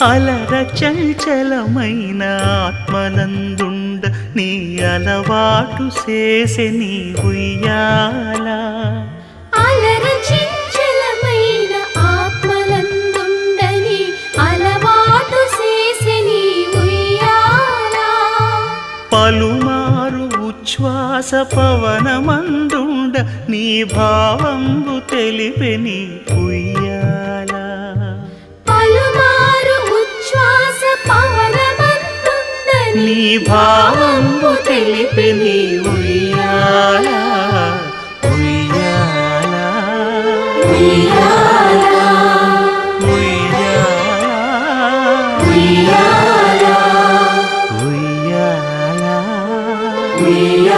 అలర చంచలమైన ఆత్మనందుండ నీ అలవాటు చేసే నీ ఉయ్యాల అలర చంచలమైన ఆత్మలందుండని అలవాటు చేసే నీ ఉయ్యాల పలుమారు ఉచ్ఛ్వాస పవనమందుండ నీ భావంబు తెలిపే నీ ఉయ్యాల పలుమారు ఉచ్ఛ్వాస పవనమందుండని నీ భావంబు తెలిపే నీ